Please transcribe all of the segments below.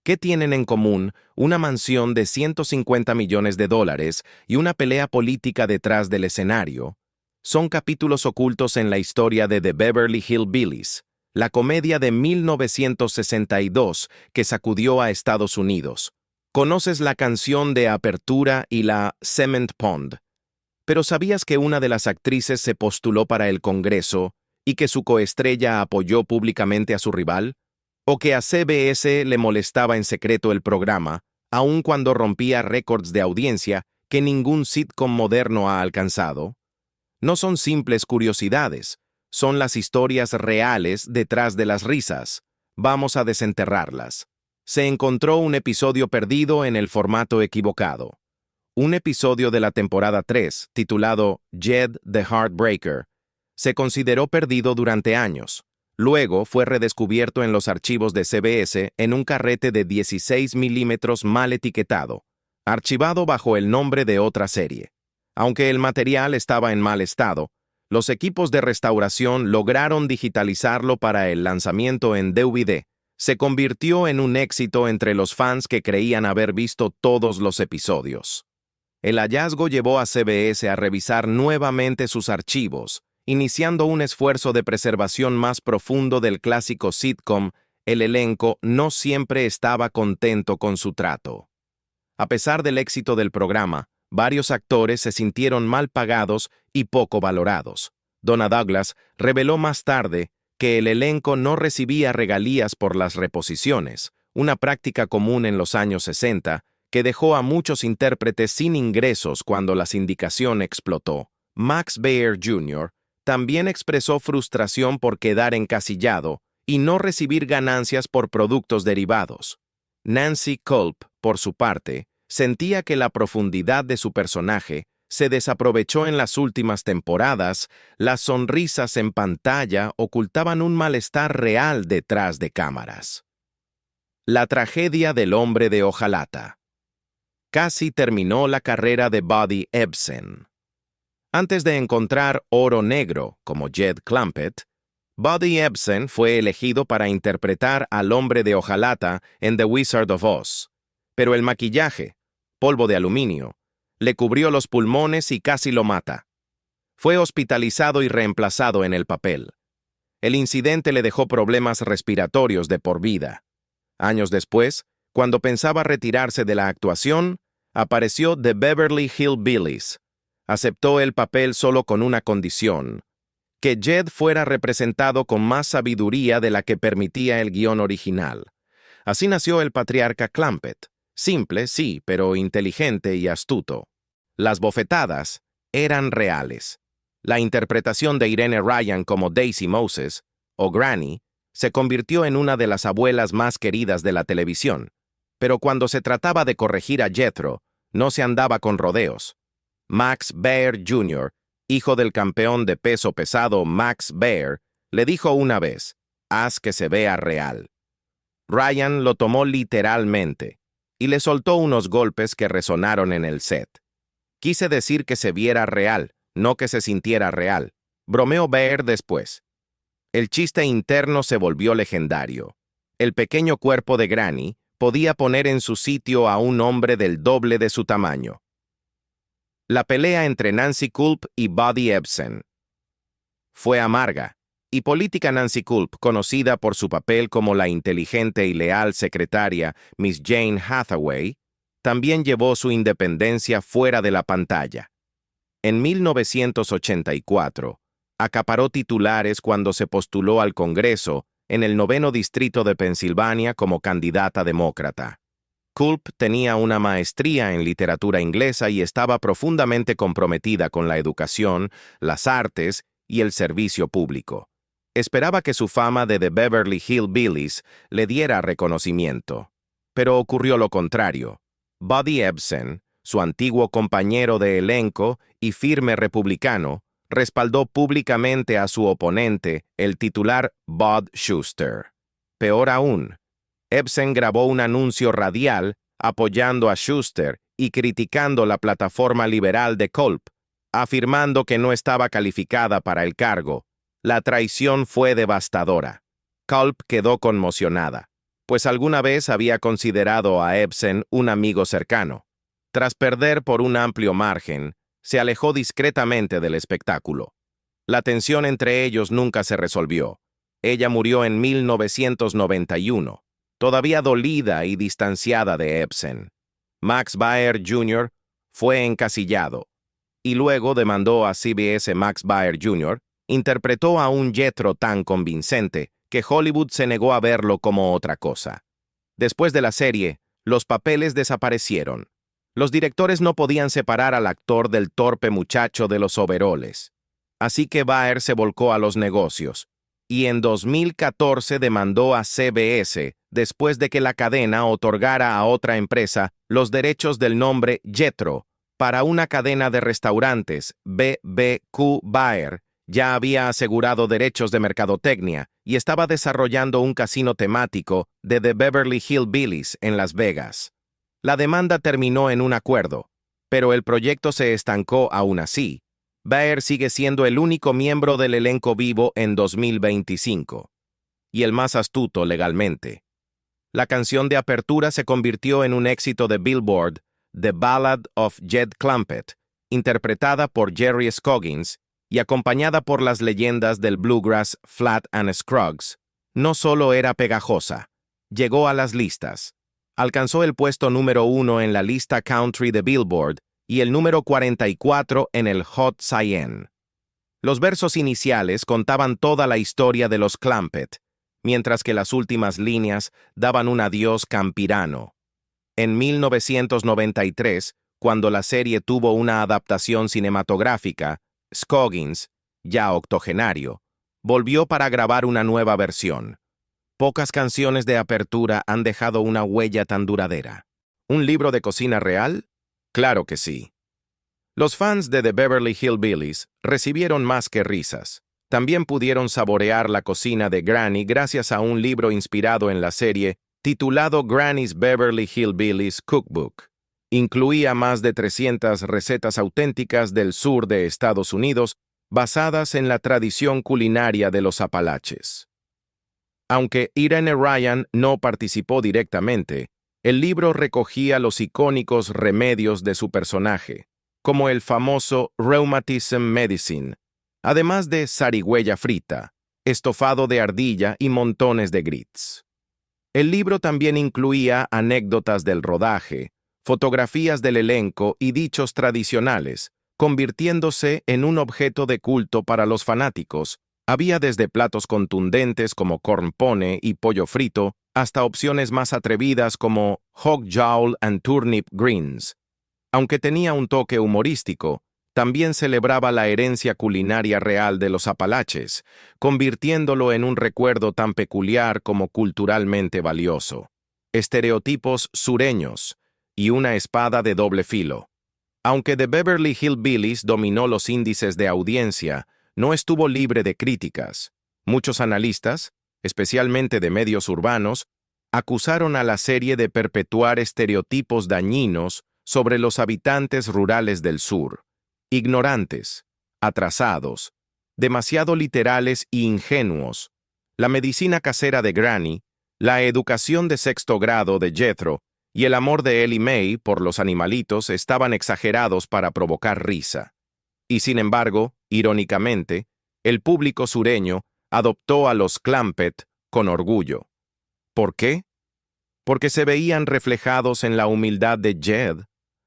¿Qué tienen en común una mansión de $150 millones y una pelea política detrás del escenario? Son capítulos ocultos en la historia de The Beverly Hillbillies, la comedia de 1962 que sacudió a Estados Unidos. Conoces la canción de apertura y la Cement Pond, pero ¿sabías que una de las actrices se postuló para el Congreso y que su coestrella apoyó públicamente a su rival? ¿O que a CBS le molestaba en secreto el programa, aun cuando rompía récords de audiencia que ningún sitcom moderno ha alcanzado? No son simples curiosidades, son las historias reales detrás de las risas. Vamos a desenterrarlas. Se encontró un episodio perdido en el formato equivocado. Un episodio de la temporada 3, titulado Jed the Heartbreaker, se consideró perdido durante años. Luego fue redescubierto en los archivos de CBS en un carrete de 16 milímetros mal etiquetado, archivado bajo el nombre de otra serie. Aunque el material estaba en mal estado, los equipos de restauración lograron digitalizarlo para el lanzamiento en DVD. Se convirtió en un éxito entre los fans que creían haber visto todos los episodios. El hallazgo llevó a CBS a revisar nuevamente sus archivos, iniciando un esfuerzo de preservación más profundo del clásico sitcom. El elenco no siempre estaba contento con su trato. A pesar del éxito del programa, varios actores se sintieron mal pagados y poco valorados. Donna Douglas reveló más tarde que el elenco no recibía regalías por las reposiciones, una práctica común en los años 60, que dejó a muchos intérpretes sin ingresos cuando la sindicación explotó. Max Baer Jr. también expresó frustración por quedar encasillado y no recibir ganancias por productos derivados. Nancy Kulp, por su parte, sentía que la profundidad de su personaje se desaprovechó en las últimas temporadas. Las sonrisas en pantalla ocultaban un malestar real detrás de cámaras. La tragedia del hombre de hojalata. Casi terminó la carrera de Buddy Ebsen. Antes de encontrar oro negro como Jed Clampett, Buddy Ebsen fue elegido para interpretar al hombre de hojalata en The Wizard of Oz. Pero el maquillaje, polvo de aluminio, le cubrió los pulmones y casi lo mata. Fue hospitalizado y reemplazado en el papel. El incidente le dejó problemas respiratorios de por vida. Años después, cuando pensaba retirarse de la actuación, apareció The Beverly Hillbillies. Aceptó el papel solo con una condición: que Jed fuera representado con más sabiduría de la que permitía el guión original. Así nació el patriarca Clampett. Simple, sí, pero inteligente y astuto. Las bofetadas eran reales. La interpretación de Irene Ryan como Daisy Moses, o Granny, se convirtió en una de las abuelas más queridas de la televisión. Pero cuando se trataba de corregir a Jethro, no se andaba con rodeos. Max Baer Jr., hijo del campeón de peso pesado Max Baer, le dijo una vez: «Haz que se vea real». Ryan lo tomó literalmente y le soltó unos golpes que resonaron en el set. «Quise decir que se viera real, no que se sintiera real», bromeó Baer después. El chiste interno se volvió legendario. El pequeño cuerpo de Granny podía poner en su sitio a un hombre del doble de su tamaño. La pelea entre Nancy Kulp y Buddy Ebsen fue amarga, y política. Nancy Kulp, conocida por su papel como la inteligente y leal secretaria Miss Jane Hathaway, también llevó su independencia fuera de la pantalla. En 1984, acaparó titulares cuando se postuló al Congreso en el 9º distrito de Pensilvania como candidata demócrata. Kulp tenía una maestría en literatura inglesa y estaba profundamente comprometida con la educación, las artes y el servicio público. Esperaba que su fama de The Beverly Hillbillies le diera reconocimiento. Pero ocurrió lo contrario. Buddy Ebsen, su antiguo compañero de elenco y firme republicano, respaldó públicamente a su oponente, el titular Bud Shuster. Peor aún, Ebsen grabó un anuncio radial apoyando a Shuster y criticando la plataforma liberal de Kulp, afirmando que no estaba calificada para el cargo. La traición fue devastadora. Kulp quedó conmocionada. pues alguna vez había considerado a Ebsen un amigo cercano. Tras perder por un amplio margen, se alejó discretamente del espectáculo. La tensión entre ellos nunca se resolvió. Ella murió en 1991, todavía dolida y distanciada de Ebsen. Max Baer Jr. fue encasillado, y luego demandó a CBS. Max Baer Jr. interpretó a un Jethro tan convincente que Hollywood se negó a verlo como otra cosa. Después de la serie, los papeles desaparecieron. Los directores no podían separar al actor del torpe muchacho de los overoles. Así que Baer se volcó a los negocios, y en 2014 demandó a CBS después de que la cadena otorgara a otra empresa los derechos del nombre Jethro para una cadena de restaurantes. BBQ Baer ya había asegurado derechos de mercadotecnia y estaba desarrollando un casino temático de The Beverly Hillbillies en Las Vegas. La demanda terminó en un acuerdo, pero el proyecto se estancó aún así. Baer sigue siendo el único miembro del elenco vivo en 2025, y el más astuto legalmente. La canción de apertura se convirtió en un éxito de Billboard, The Ballad of Jed Clampett, interpretada por Jerry Scoggins y acompañada por las leyendas del bluegrass Flat and Scruggs. No solo era pegajosa, llegó a las listas. Alcanzó el puesto número 1 en la lista country de Billboard y el número 44 en el Hot 100. Los versos iniciales contaban toda la historia de los Clampett, mientras que las últimas líneas daban un adiós campirano. En 1993, cuando la serie tuvo una adaptación cinematográfica, Scoggins, ya octogenario, volvió para grabar una nueva versión. Pocas canciones de apertura han dejado una huella tan duradera. ¿Un libro de cocina real? Claro que sí. Los fans de The Beverly Hillbillies recibieron más que risas. También pudieron saborear la cocina de Granny gracias a un libro inspirado en la serie titulado Granny's Beverly Hillbillies Cookbook. Incluía más de 300 recetas auténticas del sur de Estados Unidos basadas en la tradición culinaria de los Apalaches. Aunque Irene Ryan no participó directamente, el libro recogía los icónicos remedios de su personaje, como el famoso Rheumatism Medicine, además de zarigüeya frita, estofado de ardilla y montones de grits. El libro también incluía anécdotas del rodaje, fotografías del elenco y dichos tradicionales, convirtiéndose en un objeto de culto para los fanáticos. Había desde platos contundentes como corn pone y pollo frito, hasta opciones más atrevidas como hog jowl and turnip greens. Aunque tenía un toque humorístico, también celebraba la herencia culinaria real de los Apalaches, convirtiéndolo en un recuerdo tan peculiar como culturalmente valioso. Estereotipos sureños y una espada de doble filo. Aunque The Beverly Hillbillies dominó los índices de audiencia, no estuvo libre de críticas. Muchos analistas, especialmente de medios urbanos, acusaron a la serie de perpetuar estereotipos dañinos sobre los habitantes rurales del sur, ignorantes, atrasados, demasiado literales y ingenuos. La medicina casera de Granny, la educación de sexto grado de Jethro y el amor de Ellie Mae por los animalitos estaban exagerados para provocar risa. Y sin embargo, irónicamente, el público sureño adoptó a los Clampett con orgullo. ¿Por qué? Porque se veían reflejados en la humildad de Jed,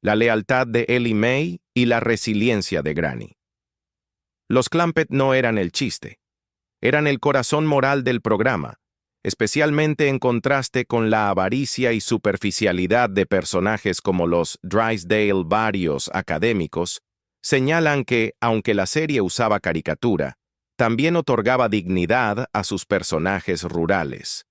la lealtad de Ellie Mae y la resiliencia de Granny. Los Clampett no eran el chiste, eran el corazón moral del programa, especialmente en contraste con la avaricia y superficialidad de personajes como los Drysdale. Varios académicos señalan que, aunque la serie usaba caricatura, también otorgaba dignidad a sus personajes rurales.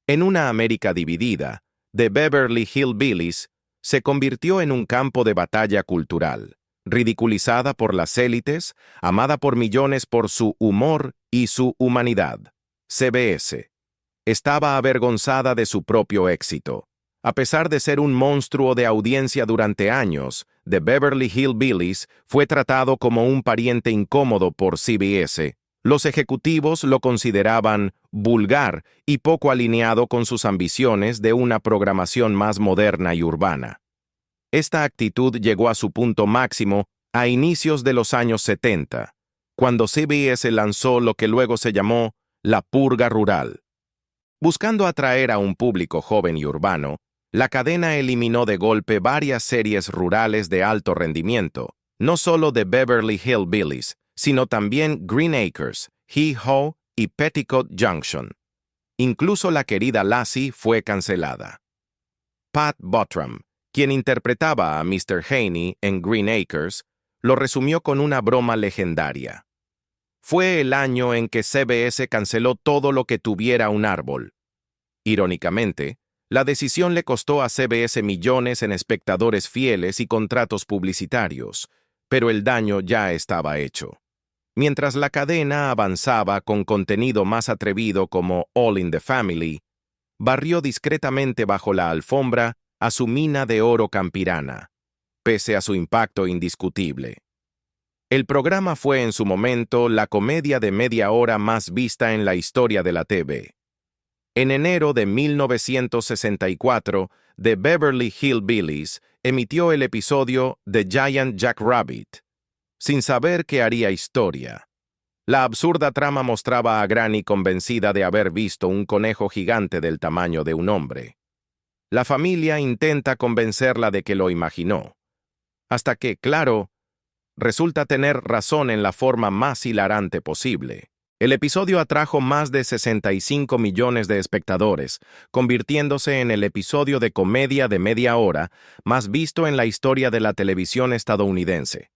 En una América dividida, The Beverly Hillbillies se convirtió en un campo de batalla cultural, ridiculizada por las élites, amada por millones por su humor y su humanidad. CBS estaba avergonzada de su propio éxito. A pesar de ser un monstruo de audiencia durante años, The Beverly Hillbillies fue tratado como un pariente incómodo por CBS, Los ejecutivos lo consideraban vulgar y poco alineado con sus ambiciones de una programación más moderna y urbana. Esta actitud llegó a su punto máximo a inicios de los años 70, cuando CBS lanzó lo que luego se llamó la purga rural. Buscando atraer a un público joven y urbano, la cadena eliminó de golpe varias series rurales de alto rendimiento, no solo de Beverly Hillbillies, sino también Green Acres, Hee-Haw y Petticoat Junction. Incluso la querida Lassie fue cancelada. Pat Buttram, quien interpretaba a Mr. Haney en Green Acres, lo resumió con una broma legendaria. Fue el año en que CBS canceló todo lo que tuviera un árbol. Irónicamente, la decisión le costó a CBS millones en espectadores fieles y contratos publicitarios, pero el daño ya estaba hecho. Mientras la cadena avanzaba con contenido más atrevido como All in the Family, barrió discretamente bajo la alfombra a su mina de oro campirana, pese a su impacto indiscutible. El programa fue en su momento la comedia de media hora más vista en la historia de la TV. En enero de 1964, The Beverly Hillbillies emitió el episodio The Giant Jackrabbit, sin saber que haría historia. La absurda trama mostraba a Granny convencida de haber visto un conejo gigante del tamaño de un hombre. La familia intenta convencerla de que lo imaginó, hasta que, claro, resulta tener razón en la forma más hilarante posible. El episodio atrajo más de 65 millones de espectadores, convirtiéndose en el episodio de comedia de media hora más visto en la historia de la televisión estadounidense.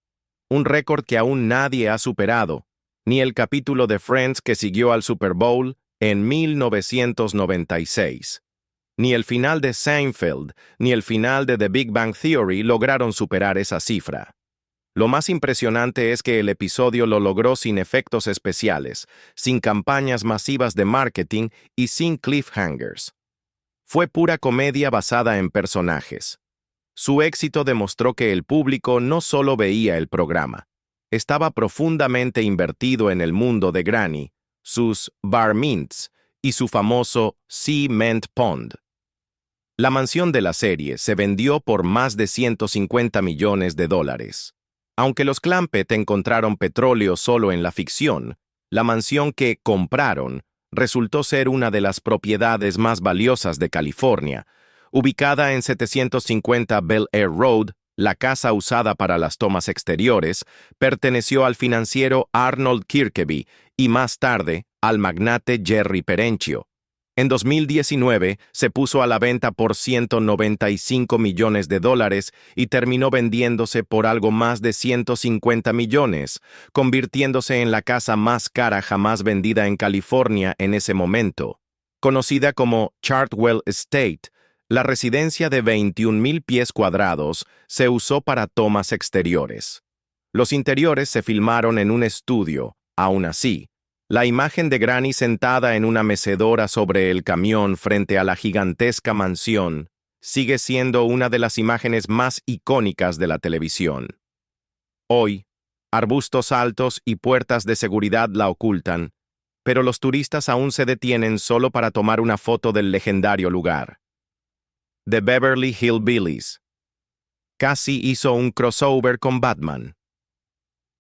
Un récord que aún nadie ha superado, ni el capítulo de Friends que siguió al Super Bowl en 1996. Ni el final de Seinfeld, ni el final de The Big Bang Theory lograron superar esa cifra. Lo más impresionante es que el episodio lo logró sin efectos especiales, sin campañas masivas de marketing y sin cliffhangers. Fue pura comedia basada en personajes. Su éxito demostró que el público no solo veía el programa, estaba profundamente invertido en el mundo de Granny, sus bar mints y su famoso Cement Pond. La mansión de la serie se vendió por más de $150 millones. Aunque los Clampett encontraron petróleo solo en la ficción, la mansión que compraron resultó ser una de las propiedades más valiosas de California. Ubicada en 750 Bel Air Road, la casa usada para las tomas exteriores perteneció al financiero Arnold Kirkeby y más tarde al magnate Jerry Perenchio. En 2019 se puso a la venta por $195 millones y terminó vendiéndose por algo más de 150 millones, convirtiéndose en la casa más cara jamás vendida en California en ese momento. Conocida como Chartwell Estate, la residencia de 21,000 pies cuadrados se usó para tomas exteriores. Los interiores se filmaron en un estudio, aún así. La imagen de Granny sentada en una mecedora sobre el camión frente a la gigantesca mansión sigue siendo una de las imágenes más icónicas de la televisión. Hoy, arbustos altos y puertas de seguridad la ocultan, pero los turistas aún se detienen solo para tomar una foto del legendario lugar. The Beverly Hillbillies. Casi hizo un crossover con Batman.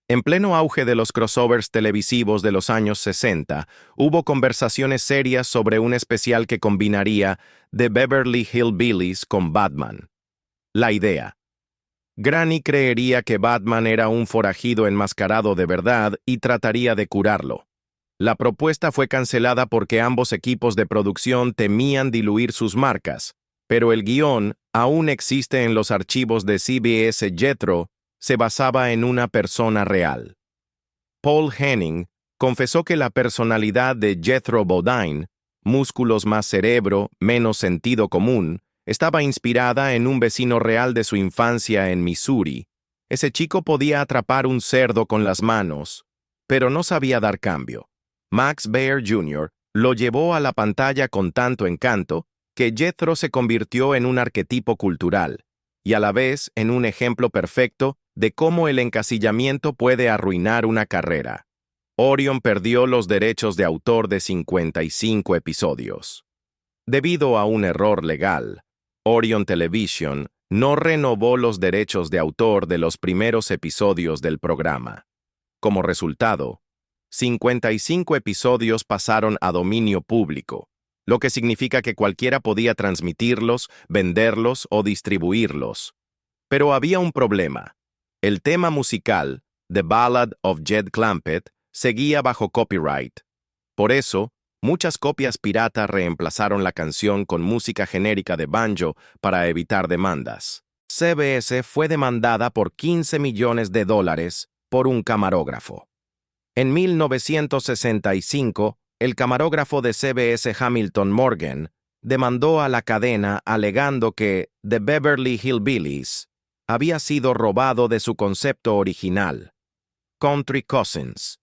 En pleno auge de los crossovers televisivos de los años 60, hubo conversaciones serias sobre un especial que combinaría The Beverly Hillbillies con Batman. La idea. Granny creería que Batman era un forajido enmascarado de verdad y trataría de curarlo. La propuesta fue cancelada porque ambos equipos de producción temían diluir sus marcas, pero el guión aún existe en los archivos de CBS. Jethro se basaba en una persona real. Paul Henning confesó que la personalidad de Jethro Bodine, músculos más cerebro, menos sentido común, estaba inspirada en un vecino real de su infancia en Missouri. Ese chico podía atrapar un cerdo con las manos, pero no sabía dar cambio. Max Baer Jr. lo llevó a la pantalla con tanto encanto que Jethro se convirtió en un arquetipo cultural, y a la vez en un ejemplo perfecto de cómo el encasillamiento puede arruinar una carrera. Orion perdió los derechos de autor de 55 episodios. Debido a un error legal, Orion Television no renovó los derechos de autor de los primeros episodios del programa. Como resultado, 55 episodios pasaron a dominio público, lo que significa que cualquiera podía transmitirlos, venderlos o distribuirlos. Pero había un problema. El tema musical, The Ballad of Jed Clampett, seguía bajo copyright. Por eso, muchas copias pirata reemplazaron la canción con música genérica de banjo para evitar demandas. CBS fue demandada por $15 millones por un camarógrafo. En 1965, el camarógrafo de CBS Hamilton Morgan demandó a la cadena alegando que The Beverly Hillbillies había sido robado de su concepto original, Country Cousins.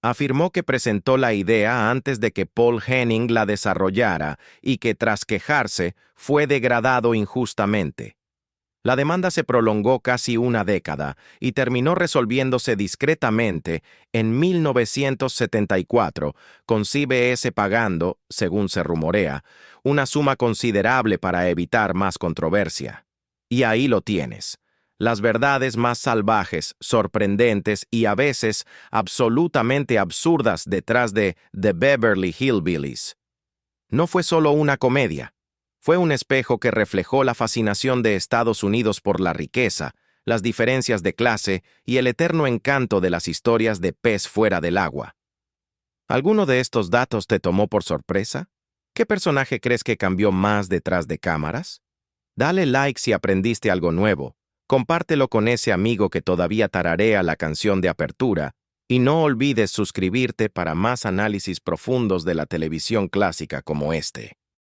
Afirmó que presentó la idea antes de que Paul Henning la desarrollara y que tras quejarse fue degradado injustamente. La demanda se prolongó casi una década y terminó resolviéndose discretamente en 1974, con CBS pagando, según se rumorea, una suma considerable para evitar más controversia. Y ahí lo tienes. Las verdades más salvajes, sorprendentes y a veces absolutamente absurdas detrás de The Beverly Hillbillies. No fue solo una comedia. Fue un espejo que reflejó la fascinación de Estados Unidos por la riqueza, las diferencias de clase y el eterno encanto de las historias de pez fuera del agua. ¿Alguno de estos datos te tomó por sorpresa? ¿Qué personaje crees que cambió más detrás de cámaras? Dale like si aprendiste algo nuevo. Compártelo con ese amigo que todavía tararea la canción de apertura y no olvides suscribirte para más análisis profundos de la televisión clásica como este.